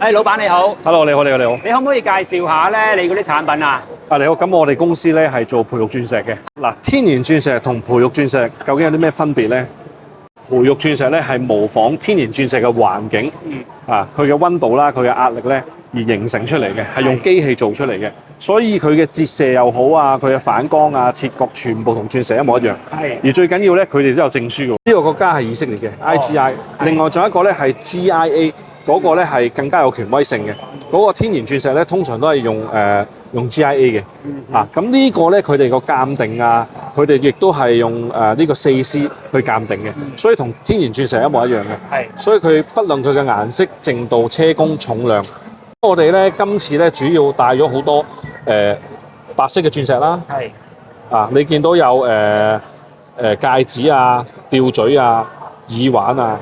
老闆你好，Hello，你好，你好，你好。你可唔可以介紹下咧你嗰啲產品啊？你好，咁我哋公司咧係做培育鑽石嘅。嗱，天然鑽石同培育鑽石究竟有啲咩分別咧？培育鑽石咧係模仿天然鑽石嘅環境，佢嘅溫度啦，佢嘅壓力咧而形成出嚟嘅，係用機器做出嚟嘅。所以佢嘅折射又好啊，佢嘅反光啊、切割全部同鑽石一模一樣。係。而最緊要咧，佢哋都有證書嘅。呢個國家係以色列嘅 IGI，另外仲有一個咧係 GIA。嗰個咧係更加有權威性嘅，嗰個天然鑽石咧通常都係用 GIA 嘅，咁呢個咧佢哋個鑑定啊，佢哋亦都係用呢個4C 去鑑定嘅，所以同天然鑽石一模一樣嘅，係，所以佢不論佢嘅顏色、淨度、車工、重量，我哋咧今次咧主要帶咗好多白色嘅鑽石啦，係，你見到有戒指啊、吊墜啊、耳環啊，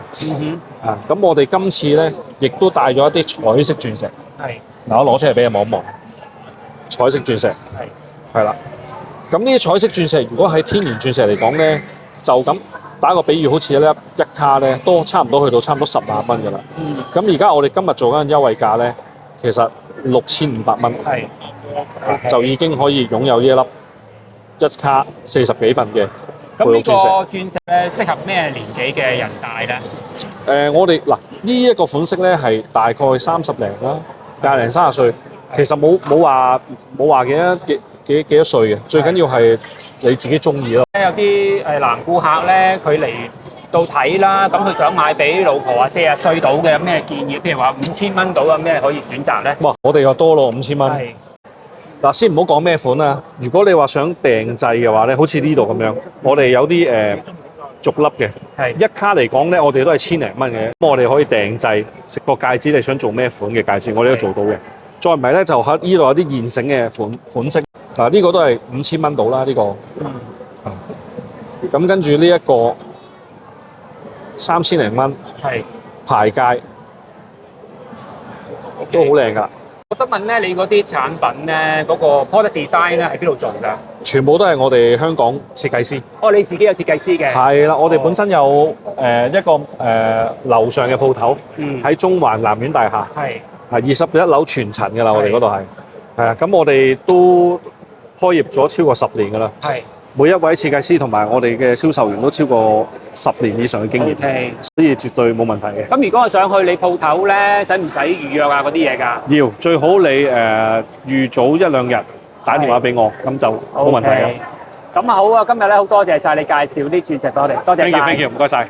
咁我哋今次咧，亦都帶咗一啲彩色鑽石。係。嗱，我攞出嚟俾你望一望，彩色鑽石。係啦。咁呢啲彩色鑽石，如果喺天然鑽石嚟講咧，就咁打個比喻，好似呢一卡咧，都差唔多去到差唔多10萬蚊㗎啦。咁而家我哋今日做緊優惠價咧，其實6500蚊。係。就已經可以擁有呢一粒一卡40幾份嘅。咁呢個鑽石咧，適合咩年紀嘅人戴咧？我哋嗱呢一個款式咧係大概30零啦，20零30歲，其實冇話幾多歲嘅，最緊要係你自己中意咯。有啲男顧客咧，佢嚟到睇啦，咁佢想買俾老婆啊，40歲到嘅，有咩建議？譬如話5000蚊到有咩可以選擇咧？哇！我哋又多咯，5000蚊。嗱，先唔好講咩款啦。如果你話想訂製嘅話咧，好似呢度咁樣，我哋有啲逐粒嘅，一卡嚟講咧，我哋都係千零蚊嘅。咁我哋可以訂製食個戒指，你想做咩款嘅戒指，我哋都做到嘅。再唔係咧，就喺呢度有啲現成嘅款式。嗱，呢個都係5000蚊到啦，呢個。咁跟住呢一個3000零蚊，牌戒都好靚㗎。我想問咧，你嗰啲產品咧，嗰個 product design 咧喺邊度做㗎？全部都係我哋香港設計師。哦，你自己有設計師嘅？係啦，我哋本身有一個樓上嘅鋪頭，喺中環南苑大廈。係。21樓全層㗎啦，我哋嗰度係。係啊，咁我哋都開業咗超過10年㗎啦。係。每一位設計師同埋我哋嘅銷售員都超過10年以上嘅經驗，所以絕對冇問題嘅。咁如果我想去你鋪頭咧，使唔使預約啊嗰啲嘢㗎？要，最好你預早1、2日打電話俾我，咁就冇問題嘅。咁啊好啊，今日咧好多謝晒你介紹啲鑽石俾我哋，多謝晒。Thank you，唔該晒。